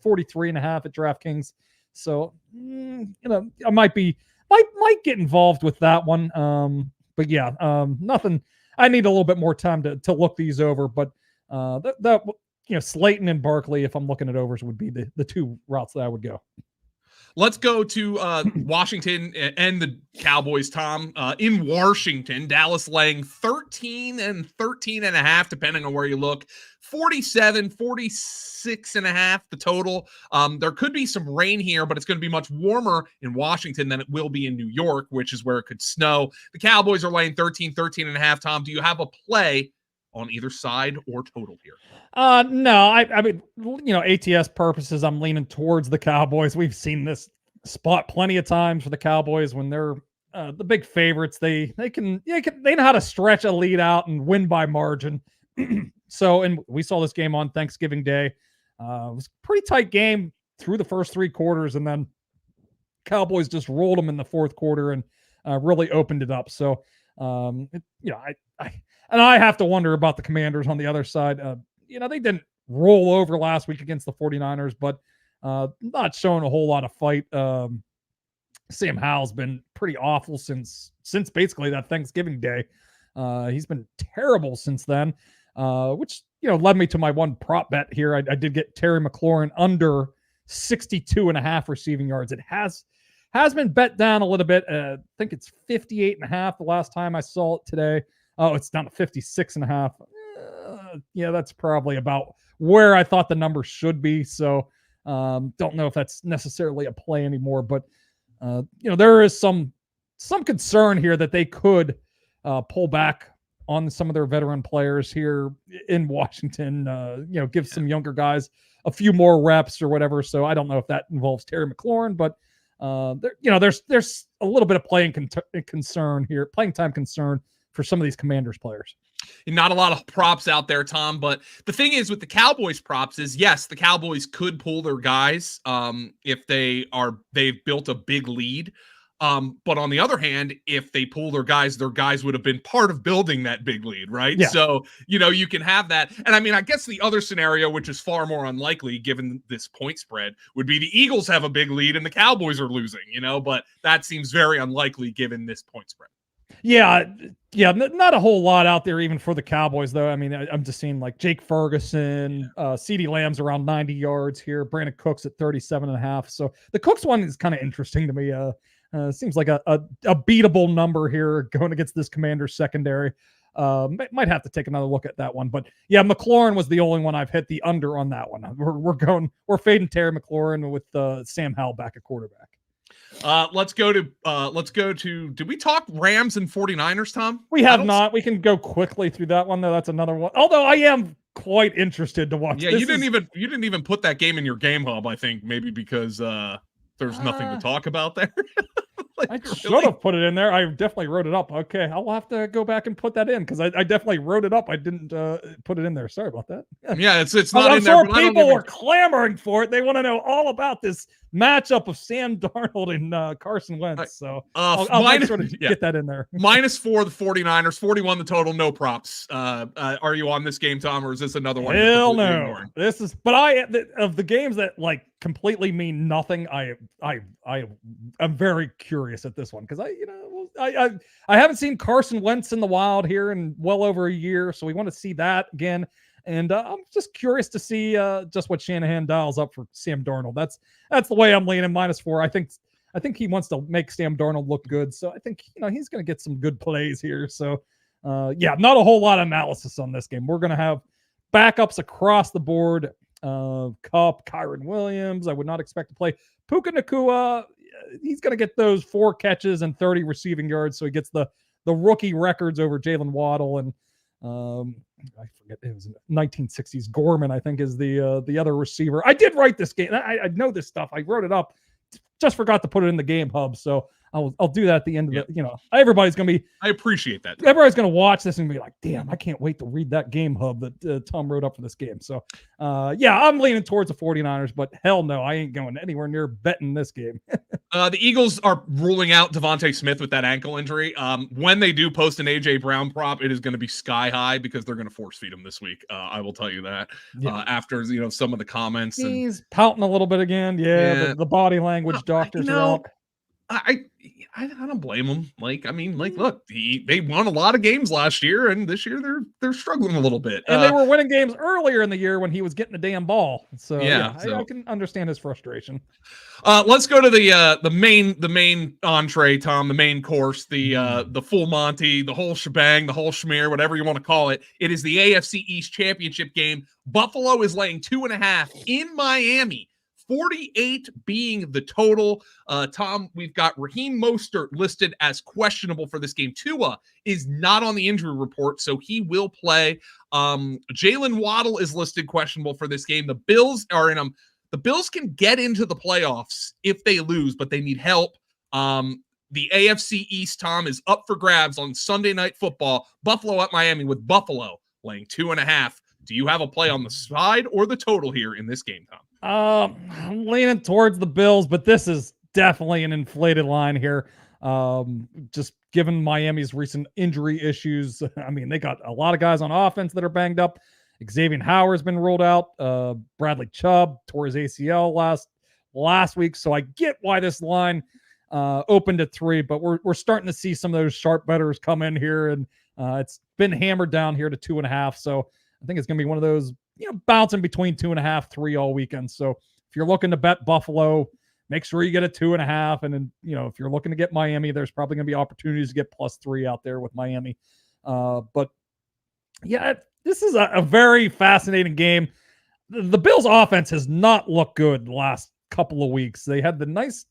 43.5 at DraftKings. So, I might get involved with that one. But yeah, nothing. I need a little bit more time to look these over. But Slayton and Barkley, if I'm looking at overs, would be the 2 routes that I would go. Let's go to Washington and the Cowboys, Tom. In Washington, Dallas laying 13 and 13.5, depending on where you look. 47, 46.5, the total. There could be some rain here, but it's going to be much warmer in Washington than it will be in New York, which is where it could snow. The Cowboys are laying 13.5. Tom, do you have a play on either side or total here? No, I mean, ATS purposes, I'm leaning towards the Cowboys. We've seen this spot plenty of times for the Cowboys when they're the big favorites. They know how to stretch a lead out and win by margin. So, and we saw this game on Thanksgiving Day. It was a pretty tight game through the first 3 quarters, and then Cowboys just rolled them in the 4th quarter and really opened it up. So, I have to wonder about the Commanders on the other side. They didn't roll over last week against the 49ers, but not showing a whole lot of fight. Sam Howell's been pretty awful since basically that Thanksgiving Day. He's been terrible since then, which, led me to my one prop bet here. I did get Terry McLaurin under 62.5 receiving yards. It has been bet down a little bit. I think it's 58.5 the last time I saw it today. Oh, it's down to 56.5. Yeah, that's probably about where I thought the number should be. So don't know if that's necessarily a play anymore, but there is some concern here that they could pull back on some of their veteran players here in Washington, give some younger guys a few more reps or whatever. So I don't know if that involves Terry McLaurin, but there's a little bit of playing time concern for some of these Commanders players. Not a lot of props out there, Tom, but the thing is with the Cowboys props is, yes, the Cowboys could pull their guys if they've built a big lead. But on the other hand, if they pull their guys would have been part of building that big lead, right? Yeah. So, you can have that. And I mean, I guess the other scenario, which is far more unlikely given this point spread, would be the Eagles have a big lead and the Cowboys are losing, but that seems very unlikely given this point spread. Yeah, not a whole lot out there even for the Cowboys, though. I mean, I'm just seeing like Jake Ferguson, CeeDee Lamb's around 90 yards here, Brandon Cooks at 37.5. So the Cooks one is kind of interesting to me. Seems like a beatable number here going against this Commanders secondary. Might have to take another look at that one. But yeah, McLaurin was the only one I've hit the under on that one. We're fading Terry McLaurin with Sam Howell back at quarterback. Let's go to did we talk Rams and 49ers, Tom? We have not. We can go quickly through that one, though. That's another one. Although I am quite interested to watch. Yeah, you didn't even put that game in your game hub, I think, maybe because there's nothing to talk about there. Like, I should have put it in there. I definitely wrote it up. Okay, I'll have to go back and put that in because I definitely wrote it up. I didn't put it in there. Sorry about that. Yeah, it's not in there. I'm sure people were clamoring for it. They want to know all about this matchup of Sam Darnold and Carson Wentz. So I'll make sure to get that in there. -4 the 49ers, 41 the total, no props. Are you on this game, Tom, or is this another one? Hell no. This is, but of the games that like completely mean nothing, I'm very curious at this one because I haven't seen Carson Wentz in the wild here in well over a year, so we want to see that again. And I'm just curious to see just what Shanahan dials up for Sam Darnold. That's the way I'm leaning -4. I think he wants to make Sam Darnold look good, so I think he's going to get some good plays here. So yeah, not a whole lot of analysis on this game. We're going to have backups across the board. Kupp, Kyron Williams. I would not expect to play Puka Nacua. He's going to get those 4 catches and 30 receiving yards, so he gets the rookie records over Jalen Waddle and I forget, it was 1960s Gorman, I think, is the other receiver. I did write this game. I know this stuff. I wrote it up. Just forgot to put it in the game hub, so I'll do that at the end of the. Everybody's gonna be. I appreciate that. Everybody's gonna watch this and be like, "Damn, I can't wait to read that game hub that Tom wrote up for this game." So, yeah, I'm leaning towards the 49ers, but hell no, I ain't going anywhere near betting this game. The Eagles are ruling out Devontae Smith with that ankle injury. When they do post an AJ Brown prop, it is going to be sky high because they're going to force feed him this week. I will tell you that. After some of the comments, he's pouting a little bit again. Yeah. The body language doctors are out. I don't blame them. Look, they won a lot of games last year, and this year they're struggling a little bit. And they were winning games earlier in the year when he was getting the damn ball. So I can understand his frustration. Let's go to the main entree, Tom, the main course, the full Monty, the whole shebang, the whole schmear, whatever you want to call it. It is the AFC East Championship game. Buffalo is laying 2.5 in Miami. 48 being the total. Tom, we've got Raheem Mostert listed as questionable for this game. Tua is not on the injury report, so he will play. Jalen Waddle is listed questionable for this game. The Bills are in them. The Bills can get into the playoffs if they lose, but they need help. The AFC East, Tom, is up for grabs on Sunday Night Football. Buffalo at Miami with Buffalo laying 2.5. Do you have a play on the side or the total here in this game, Tom? I'm leaning towards the Bills, but this is definitely an inflated line here. Just given Miami's recent injury issues, I mean, they got a lot of guys on offense that are banged up. Xavier Howard's been ruled out. Bradley Chubb tore his ACL last week, so I get why this line opened at 3, but we're starting to see some of those sharp bettors come in here, and it's been hammered down here to 2.5. So I think it's going to be one of those, bouncing between 2.5, 3 all weekend. So if you're looking to bet Buffalo, make sure you get a 2.5. And then, if you're looking to get Miami, there's probably going to be opportunities to get +3 out there with Miami. But yeah, this is a very fascinating game. The Bills offense has not looked good the last couple of weeks. They had the nice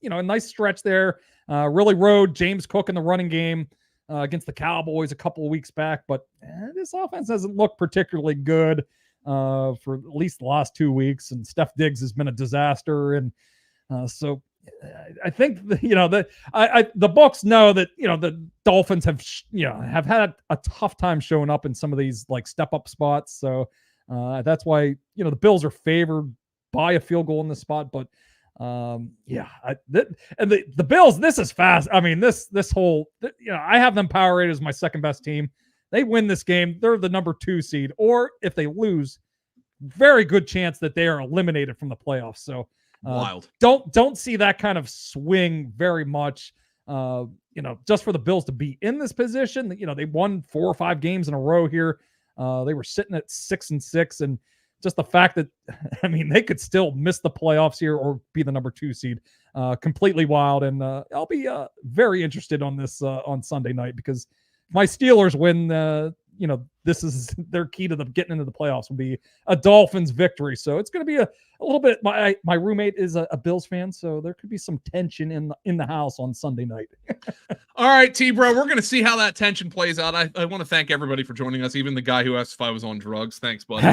stretch there, really rode James Cook in the running game against the Cowboys a couple of weeks back, but this offense hasn't looked particularly good for at least the last 2 weeks, and Steph Diggs has been a disaster, and so I think the books know that the Dolphins have had a tough time showing up in some of these like step up spots, so that's why the Bills are favored by a field goal in this spot, but the Bills, this is fast. I mean, this whole, I have them power rated as my second best team. They win this game, they're the number 2 seed, or if they lose, very good chance that they are eliminated from the playoffs. So wild. Don't see that kind of swing very much. Just for the Bills to be in this position, they won 4 or 5 games in a row here. They were sitting at 6-6, and just the fact that, I mean, they could still miss the playoffs here or be the number 2 seed, completely wild. And I'll be very interested on this on Sunday night, because if my Steelers win, this is their key to getting into the playoffs will be a Dolphins victory. So it's going to be a little bit. My roommate is a Bills fan, so there could be some tension in the house on Sunday night. All right, T-Bro, we're going to see how that tension plays out. I want to thank everybody for joining us, even the guy who asked if I was on drugs. Thanks, buddy.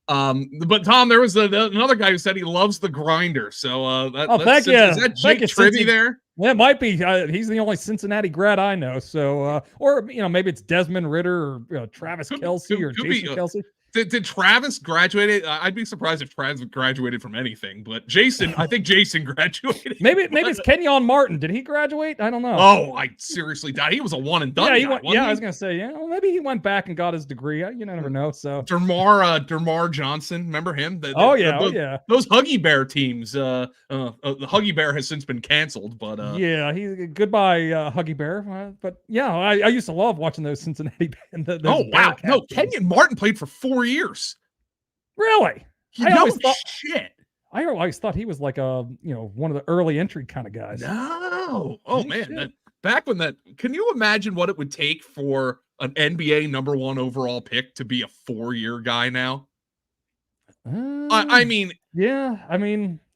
But Tom, there was another guy who said he loves the grinder. So thank you. Is that Jake Trivy there? Yeah, it might be. He's the only Cincinnati grad I know. So, or maybe it's Desmond Ritter or Travis Kelce or Jason Kelce. Did Travis graduate? I'd be surprised if Travis graduated from anything. But Jason, I think Jason graduated. Maybe it's Kenyon Martin. Did he graduate? I don't know. Oh, I seriously doubt he was a one and done. Yeah, I was gonna say, maybe he went back and got his degree. You never know. So Dermar Johnson, remember him? Those Huggy Bear teams. The Huggy Bear has since been canceled, but goodbye Huggy Bear. But yeah, I used to love watching those Cincinnati. Wow, no, Kenyon Martin played for 4 years. Really? I always thought he was like one of the early entry kind of guys. No. Oh man, back when can you imagine what it would take for an NBA number 1 overall pick to be a 4-year guy now? I mean,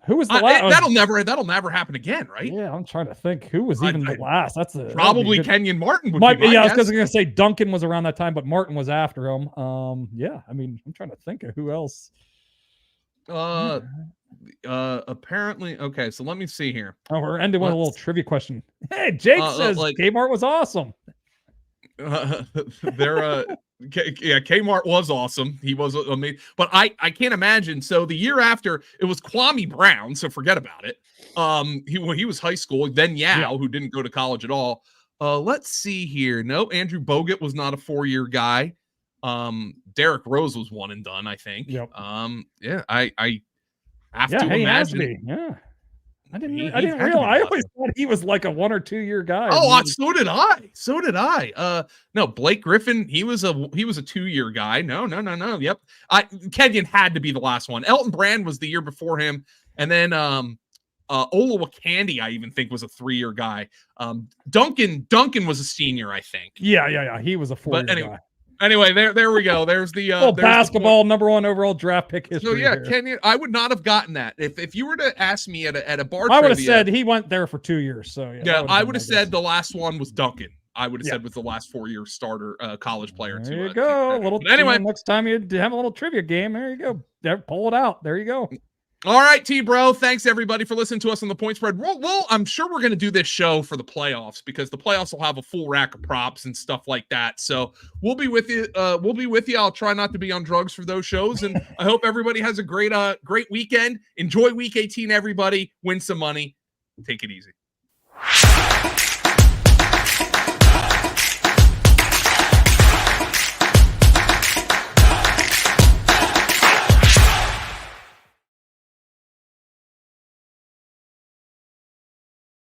who was the last? That'll never happen again, right? Yeah, I'm trying to think who was even the last. That's probably Kenyon Martin. I was going to say Duncan was around that time, but Martin was after him. I'm trying to think of who else. Apparently, okay. So let me see here. Oh, we're ending with a little trivia question. Hey, Jake says Kmart was awesome. Kmart was awesome. He was amazing, but I can't imagine. So the year after, it was Kwame Brown. So forget about it. He was high school. Then who didn't go to college at all. Let's see here. No, Andrew Bogut was not a 4-year guy. Derrick Rose was one and done, I think. Yep. I have to imagine. Yeah. I didn't realize. I always thought he was like a 1 or 2 year guy. Oh, so did I. No, Blake Griffin, he was a 2-year guy. No. Yep. Kenyon had to be the last one. Elton Brand was the year before him, and then Olawokandi, I even think, was a 3-year guy. Duncan was a senior, I think. Yeah. He was a 4-year guy. Anyway, there we go. There's the basketball number 1 overall draft pick history. So Kenyon, I would not have gotten that if you were to ask me at a bar. I would have said he went there for 2 years. So I would have said the last one was Duncan. I would have said was the last 4-year starter college player. There you go. Anyway, next time you have a little trivia game, there you go. Pull it out. There you go. All right, T-Bro. Thanks everybody for listening to us on the Point Spread. I'm sure we're going to do this show for the playoffs because the playoffs will have a full rack of props and stuff like that. So we'll be with you. I'll try not to be on drugs for those shows, and I hope everybody has a great weekend. Enjoy Week 18, everybody. Win some money. Take it easy.